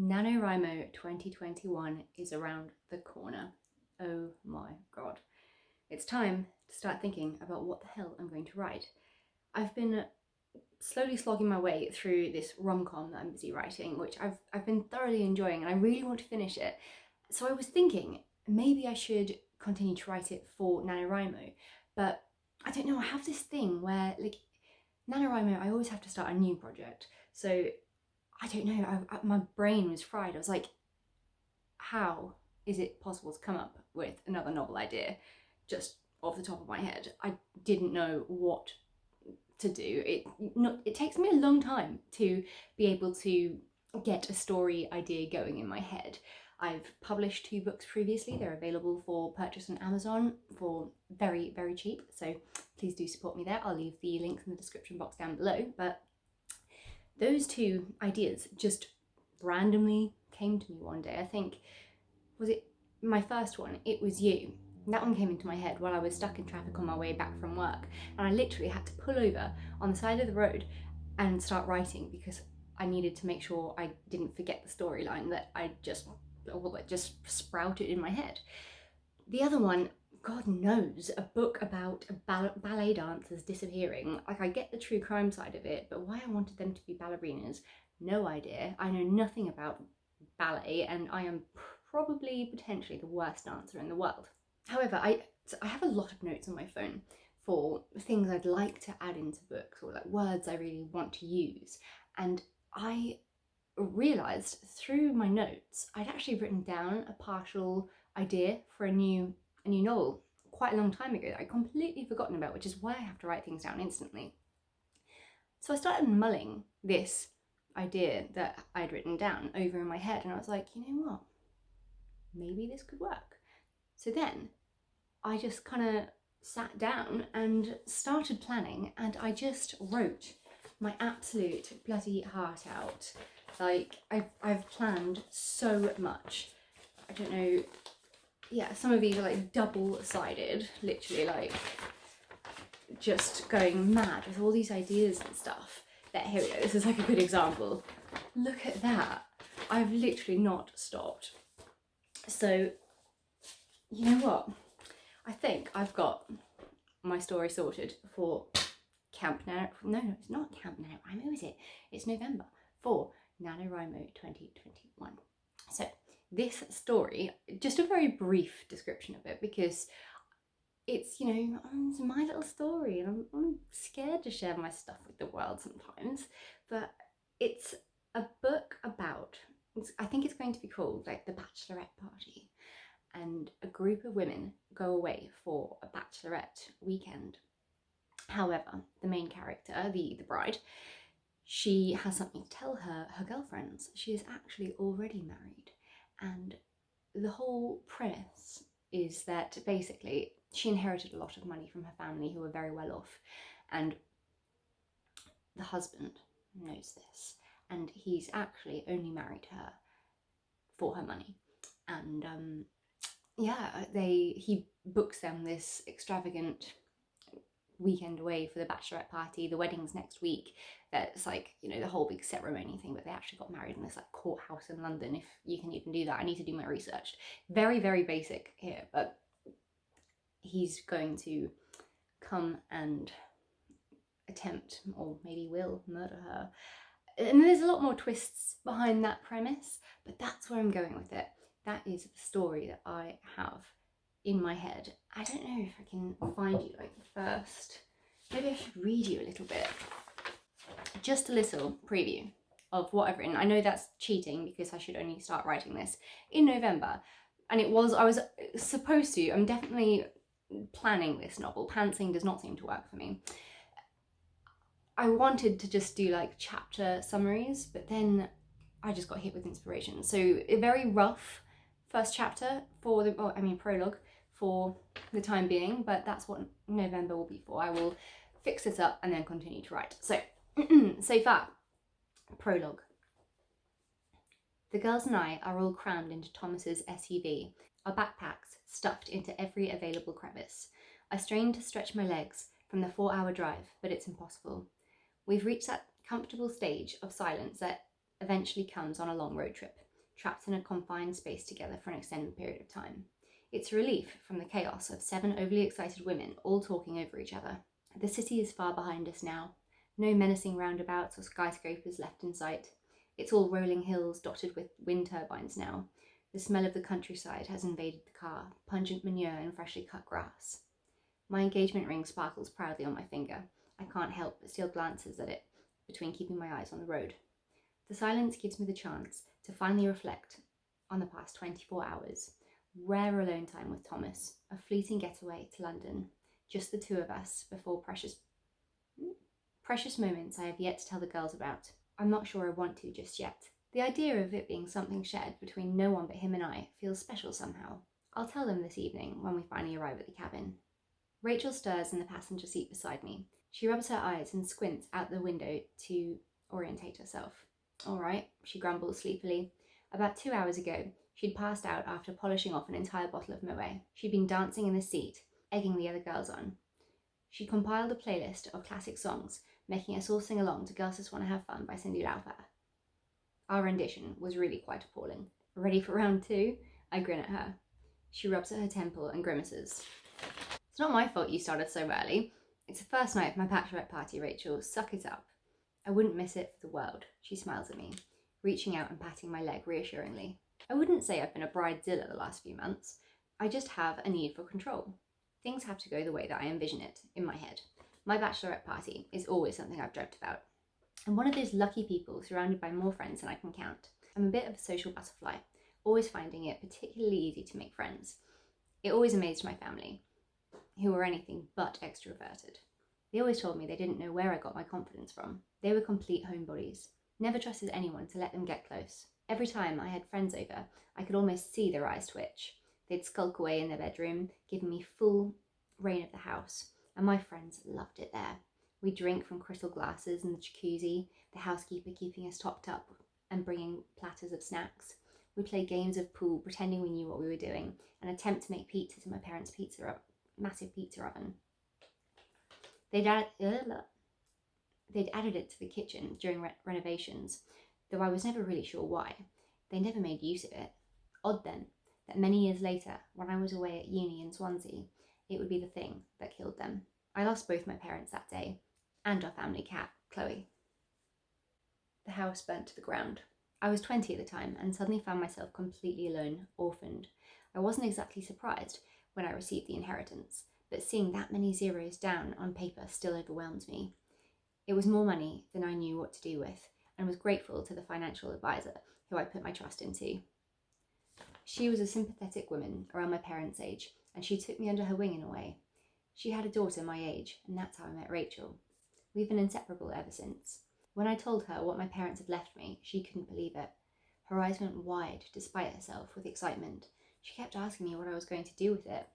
NaNoWriMo 2021 is around the corner. Oh my god. It's time to start thinking about what the hell I'm going to write. I've been slowly slogging my way through this rom-com that I'm busy writing, which I've been thoroughly enjoying, and I really want to finish it. So I was thinking maybe I should continue to write it for NaNoWriMo, but I don't know, I have this thing where, like, NaNoWriMo, I always have to start a new project. So I don't know, my brain was fried. I was like, how is it possible to come up with another novel idea just off the top of my head? I didn't know what to do. It takes me a long time to be able to get a story idea going in my head. I've published 2 books previously. They're available for purchase on Amazon for very, very cheap. So please do support me there. I'll leave the links in the description box down below. But those 2 ideas just randomly came to me one day. I think, was it my first one? It was you. That one came into my head while I was stuck in traffic on my way back from work, and I literally had to pull over on the side of the road and start writing because I needed to make sure I didn't forget the storyline that I just sprouted in my head. The other one, God knows, a book about ballet dancers disappearing. Like, I get the true crime side of it, but why I wanted them to be ballerinas, no idea. I know nothing about ballet, and I am probably potentially the worst dancer in the world. However, I have a lot of notes on my phone for things I'd like to add into books, or like words I really want to use, and I realised through my notes I'd actually written down a partial idea for a new novel quite a long time ago that I'd completely forgotten about, which is why I have to write things down instantly. So I started mulling this idea that I'd written down over in my head, and I was like, you know what, maybe this could work. So then I just kind of sat down and started planning, and I just wrote my absolute bloody heart out. Like, I've planned so much. I don't know, yeah, some of these are like double-sided, literally, like just going mad with all these ideas and stuff. There, here we go, this is like a good example. Look at that. I've literally not stopped. So, you know what? I think I've got my story sorted for Camp Nano. No, it's not Camp NaNoWriMo, is it? It's November for NaNoWriMo 2021. So this story, just a very brief description of it, because it's, you know, it's my little story, and I'm scared to share my stuff with the world sometimes. But it's a book about, I think it's going to be called like The Bachelorette Party. And a group of women go away for a bachelorette weekend. However, the main character, the bride, she has something to tell her girlfriends. She is actually already married, and the whole premise is that basically she inherited a lot of money from her family, who were very well off, and the husband knows this, and he's actually only married her for her money. And yeah, he books them this extravagant weekend away for the bachelorette party. The wedding's next week. That's like, you know, the whole big ceremony thing, but they actually got married in this like courthouse in London, if you can even do that. I need to do my research. Very, very basic here, but he's going to come and attempt, or maybe will, murder her. And there's a lot more twists behind that premise, but that's where I'm going with it. That is the story that I have in my head. I don't know if I can find you like the first. Maybe I should read you a little bit. Just a little preview of what I've written. I know that's cheating because I should only start writing this in November. And I was supposed to. I'm definitely planning this novel. Pantsing does not seem to work for me. I wanted to just do like chapter summaries, but then I just got hit with inspiration. So a very rough first chapter for the, prologue for the time being, but that's what November will be for. I will fix this up and then continue to write. So, so far, prologue. The girls and I are all crammed into Thomas's SUV, our backpacks stuffed into every available crevice. I strain to stretch my legs from the 4-hour drive, but it's impossible. We've reached that comfortable stage of silence that eventually comes on a long road trip. trapped in a confined space together for an extended period of time. It's a relief from the chaos of 7 overly excited women all talking over each other. The city is far behind us now. No menacing roundabouts or skyscrapers left in sight. It's all rolling hills dotted with wind turbines now. The smell of the countryside has invaded the car, pungent manure and freshly cut grass. My engagement ring sparkles proudly on my finger. I can't help but steal glances at it between keeping my eyes on the road. The silence gives me the chance to finally reflect on the past 24 hours. Rare alone time with Thomas, a fleeting getaway to London, just the two of us before precious moments I have yet to tell the girls about. I'm not sure I want to just yet. The idea of it being something shared between no one but him and I feels special somehow. I'll tell them this evening when we finally arrive at the cabin. Rachel stirs in the passenger seat beside me. She rubs her eyes and squints out the window to orientate herself. All right, she grumbles sleepily. About 2 hours ago, she'd passed out after polishing off an entire bottle of Moet. She'd been dancing in the seat, egging the other girls on. She compiled a playlist of classic songs, making us all sing along to Girls Just Wanna Have Fun by Cyndi Lauper. Our rendition was really quite appalling. Ready for round 2? I grin at her. She rubs at her temple and grimaces. It's not my fault you started so early. It's the first night of my bachelorette party, Rachel. Suck it up. I wouldn't miss it for the world. She smiles at me, reaching out and patting my leg reassuringly. I wouldn't say I've been a bridezilla the last few months. I just have a need for control. Things have to go the way that I envision it in my head. My bachelorette party is always something I've dreamt about. I'm one of those lucky people surrounded by more friends than I can count. I'm a bit of a social butterfly, always finding it particularly easy to make friends. It always amazed my family, who were anything but extroverted. They always told me they didn't know where I got my confidence from. They were complete homebodies. Never trusted anyone to let them get close. Every time I had friends over, I could almost see their eyes twitch. They'd skulk away in their bedroom, giving me full reign of the house, and my friends loved it there. We drink from crystal glasses in the jacuzzi, the housekeeper keeping us topped up and bringing platters of snacks. We played games of pool, pretending we knew what we were doing, and attempt to make pizzas in my parents' massive pizza oven. They'd added it to the kitchen during renovations, though I was never really sure why. They never made use of it. Odd then, that many years later, when I was away at uni in Swansea, it would be the thing that killed them. I lost both my parents that day, and our family cat, Chloe. The house burnt to the ground. I was 20 at the time and suddenly found myself completely alone, orphaned. I wasn't exactly surprised when I received the inheritance, but seeing that many zeros down on paper still overwhelmed me. It was more money than I knew what to do with, and was grateful to the financial advisor who I put my trust into. She was a sympathetic woman around my parents' age, and she took me under her wing in a way. She had a daughter my age, and that's how I met Rachel. We've been inseparable ever since. When I told her what my parents had left me, she couldn't believe it. Her eyes went wide, despite herself, with excitement. She kept asking me what I was going to do with it.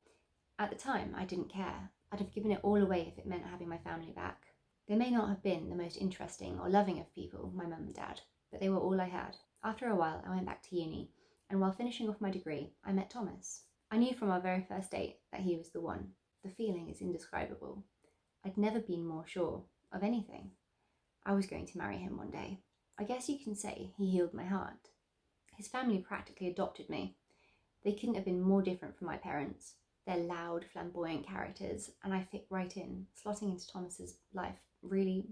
At the time, I didn't care. I'd have given it all away if it meant having my family back. They may not have been the most interesting or loving of people, my mum and dad, but they were all I had. After a while, I went back to uni, and while finishing off my degree, I met Thomas. I knew from our very first date that he was the one. The feeling is indescribable. I'd never been more sure of anything. I was going to marry him one day. I guess you can say he healed my heart. His family practically adopted me. They couldn't have been more different from my parents. They're loud, flamboyant characters, and I fit right in, slotting into Thomas's life really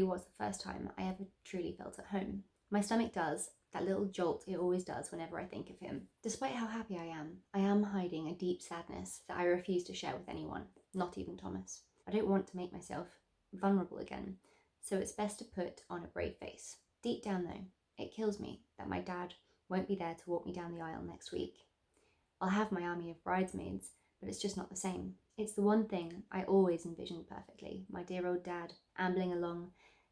was the first time I ever truly felt at home. My stomach does that little jolt it always does whenever I think of him. Despite how happy I am hiding a deep sadness that I refuse to share with anyone, not even Thomas. I don't want to make myself vulnerable again, so it's best to put on a brave face. Deep down though, it kills me that my dad won't be there to walk me down the aisle next week. I'll have my army of bridesmaids, but it's just not the same. It's the one thing I always envisioned perfectly, my dear old dad, ambling along,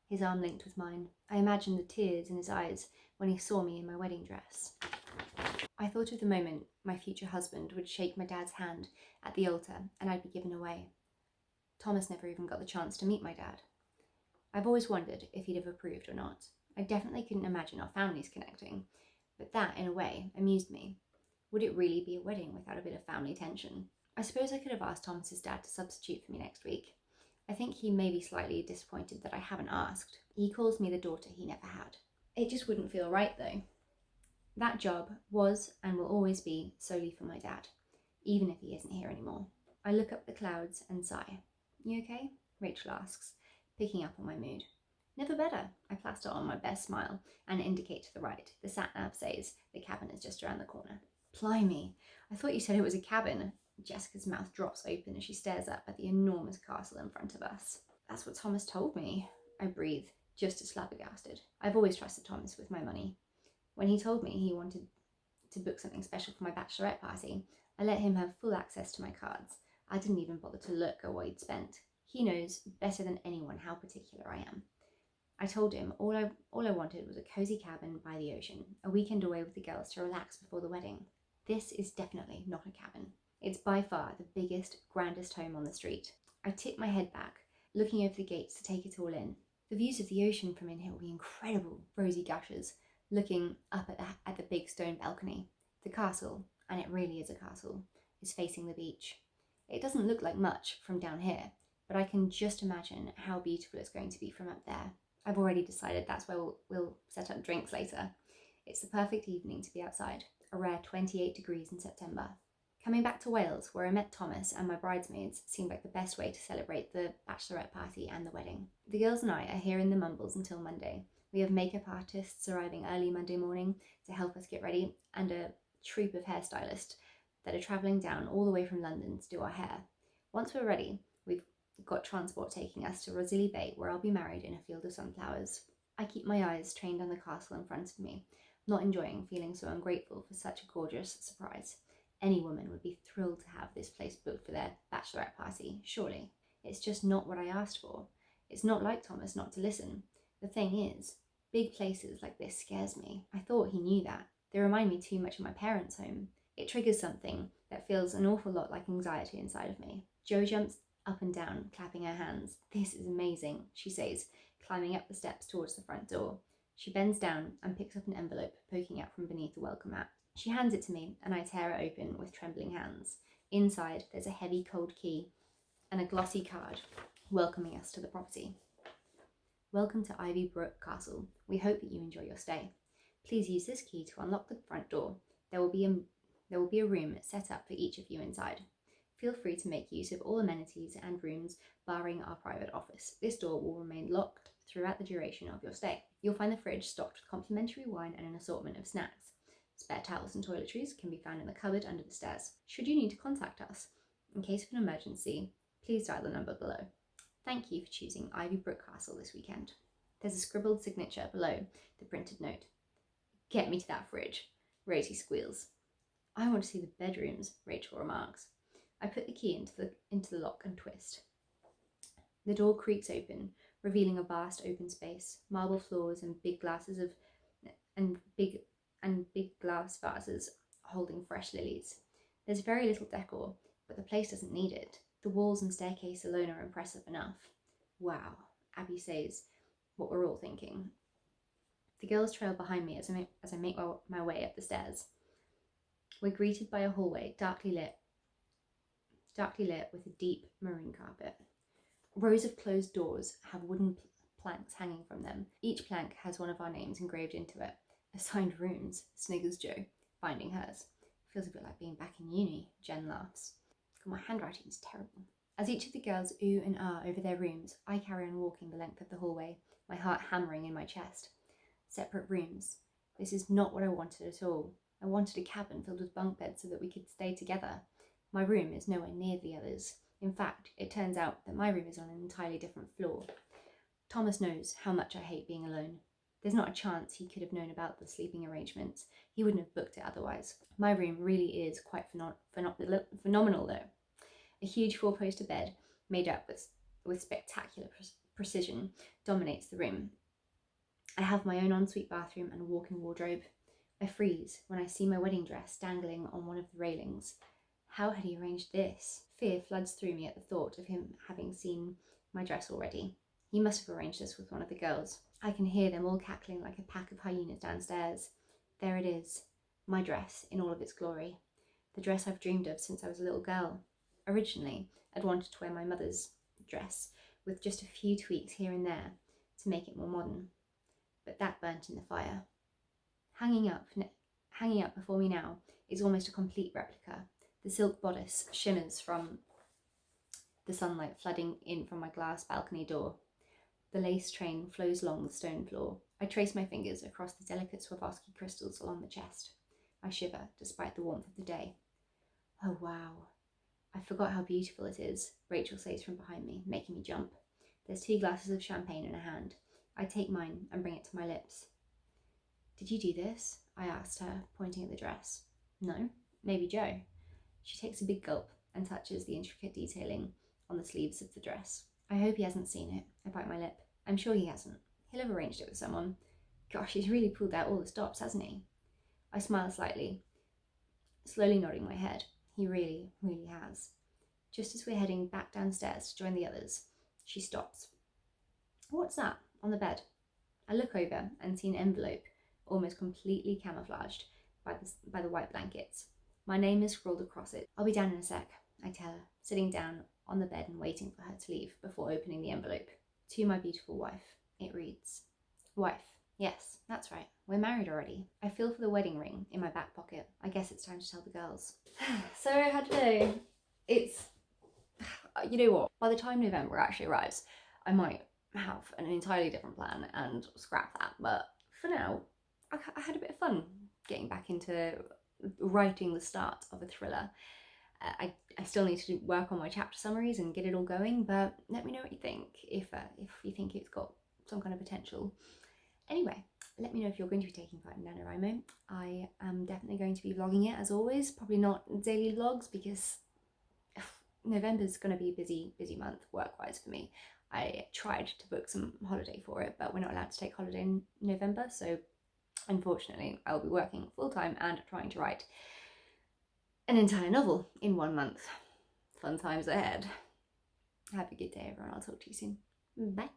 his arm linked with mine. I imagined the tears in his eyes when he saw me in my wedding dress. I thought of the moment my future husband would shake my dad's hand at the altar and I'd be given away. Thomas never even got the chance to meet my dad. I've always wondered if he'd have approved or not. I definitely couldn't imagine our families connecting, but that, in a way, amused me. Would it really be a wedding without a bit of family tension? I suppose I could have asked Thomas's dad to substitute for me next week. I think he may be slightly disappointed that I haven't asked. He calls me the daughter he never had. It just wouldn't feel right though. That job was and will always be solely for my dad, even if he isn't here anymore. I look up the clouds and sigh. You okay? Rachel asks, picking up on my mood. Never better. I plaster on my best smile and indicate to the right. The sat-nav says the cabin is just around the corner. Blimey, I thought you said it was a cabin. Jessica's mouth drops open as she stares up at the enormous castle in front of us. That's what Thomas told me. I breathe, just as flabbergasted. I've always trusted Thomas with my money. When he told me he wanted to book something special for my bachelorette party, I let him have full access to my cards. I didn't even bother to look at what he'd spent. He knows better than anyone how particular I am. I told him all I wanted was a cozy cabin by the ocean, a weekend away with the girls to relax before the wedding. This is definitely not a cabin. It's by far the biggest, grandest home on the street. I tip my head back, looking over the gates to take it all in. The views of the ocean from in here will be incredible, rosy gushers, looking up at the big stone balcony. The castle, and it really is a castle, is facing the beach. It doesn't look like much from down here, but I can just imagine how beautiful it's going to be from up there. I've already decided that's where we'll set up drinks later. It's the perfect evening to be outside, a rare 28 degrees in September. Coming back to Wales, where I met Thomas and my bridesmaids, seemed like the best way to celebrate the bachelorette party and the wedding. The girls and I are here in the Mumbles until Monday. We have makeup artists arriving early Monday morning to help us get ready, and a troupe of hairstylists that are travelling down all the way from London to do our hair. Once we're ready, we've got transport taking us to Rosilly Bay, where I'll be married in a field of sunflowers. I keep my eyes trained on the castle in front of me, not enjoying feeling so ungrateful for such a gorgeous surprise. Any woman would be thrilled to have this place booked for their bachelorette party, surely. It's just not what I asked for. It's not like Thomas not to listen. The thing is, big places like this scares me. I thought he knew that. They remind me too much of my parents' home. It triggers something that feels an awful lot like anxiety inside of me. Jo jumps up and down, clapping her hands. This is amazing, she says, climbing up the steps towards the front door. She bends down and picks up an envelope poking out from beneath the welcome mat. She hands it to me and I tear it open with trembling hands. Inside, there's a heavy cold key and a glossy card welcoming us to the property. Welcome to Ivy Brook Castle. We hope that you enjoy your stay. Please use this key to unlock the front door. There will be a room set up for each of you inside. Feel free to make use of all amenities and rooms, barring our private office. This door will remain locked throughout the duration of your stay. You'll find the fridge stocked with complimentary wine and an assortment of snacks. Spare towels and toiletries can be found in the cupboard under the stairs. Should you need to contact us, in case of an emergency, please dial the number below. Thank you for choosing Ivy Brook Castle this weekend. There's a scribbled signature below the printed note. Get me to that fridge, Rosie squeals. I want to see the bedrooms, Rachel remarks. I put the key into the lock and twist. The door creaks open, revealing a vast open space, marble floors and big glass vases holding fresh lilies. There's very little decor, but the place doesn't need it. The walls and staircase alone are impressive enough. Wow, Abby says, what we're all thinking. The girls trail behind me as I make my way up the stairs. We're greeted by a hallway, darkly lit with a deep maroon carpet. Rows of closed doors have wooden planks hanging from them. Each plank has one of our names engraved into it. Assigned rooms, sniggers Jo, finding hers. Feels a bit like being back in uni, Jen laughs. God, my handwriting is terrible. As each of the girls ooh and ah over their rooms, I carry on walking the length of the hallway, my heart hammering in my chest. Separate rooms. This is not what I wanted at all. I wanted a cabin filled with bunk beds so that we could stay together. My room is nowhere near the others. In fact, it turns out that my room is on an entirely different floor. Thomas knows how much I hate being alone. There's not a chance he could have known about the sleeping arrangements. He wouldn't have booked it otherwise. My room really is quite phenomenal though. A huge four-poster bed made up with spectacular precision dominates the room. I have my own ensuite bathroom and walk-in wardrobe. I freeze when I see my wedding dress dangling on one of the railings. How had he arranged this? Fear floods through me at the thought of him having seen my dress already. He must have arranged this with one of the girls. I can hear them all cackling like a pack of hyenas downstairs. There it is, my dress in all of its glory. The dress I've dreamed of since I was a little girl. Originally, I'd wanted to wear my mother's dress with just a few tweaks here and there to make it more modern. but that burnt in the fire. Hanging up before me now is almost a complete replica. The silk bodice shimmers from the sunlight flooding in from my glass balcony door. The lace train flows along the stone floor. I trace my fingers across the delicate Swarovski crystals along the chest. I shiver despite the warmth of the day. Oh wow, I forgot how beautiful it is, Rachel says from behind me, making me jump. There's 2 glasses of champagne in her hand. I take mine and bring it to my lips. Did you do this? I asked her, pointing at the dress. No, maybe Joe. She takes a big gulp and touches the intricate detailing on the sleeves of the dress. I hope he hasn't seen it. I bite my lip. I'm sure he hasn't. He'll have arranged it with someone. Gosh, he's really pulled out all the stops, hasn't he? I smile slightly, slowly nodding my head. He really, really has. Just as we're heading back downstairs to join the others, she stops. What's that? On the bed. I look over and see an envelope, almost completely camouflaged by the white blankets. My name is scrawled across it. I'll be down in a sec, I tell her, sitting down on the bed and waiting for her to leave before opening the envelope. To my beautiful wife, it reads. Wife. Yes, that's right. We're married already. I feel for the wedding ring in my back pocket. I guess it's time to tell the girls. So how today? It's, you know what? By the time November actually arrives, I might have an entirely different plan and scrap that. But for now, I had a bit of fun getting back into writing the start of a thriller. I still need to work on my chapter summaries and get it all going, but let me know what you think, if you think it's got some kind of potential. Anyway, let me know if you're going to be taking part in Nanowrimo. I am definitely going to be vlogging it as always, probably not daily vlogs because November's going to be a busy month work-wise for me. I tried to book some holiday for it, but we're not allowed to take holiday in November, so unfortunately I'll be working full-time and trying to write an entire novel in 1 month. Fun times ahead. Have a good day everyone, I'll talk to you soon. Bye.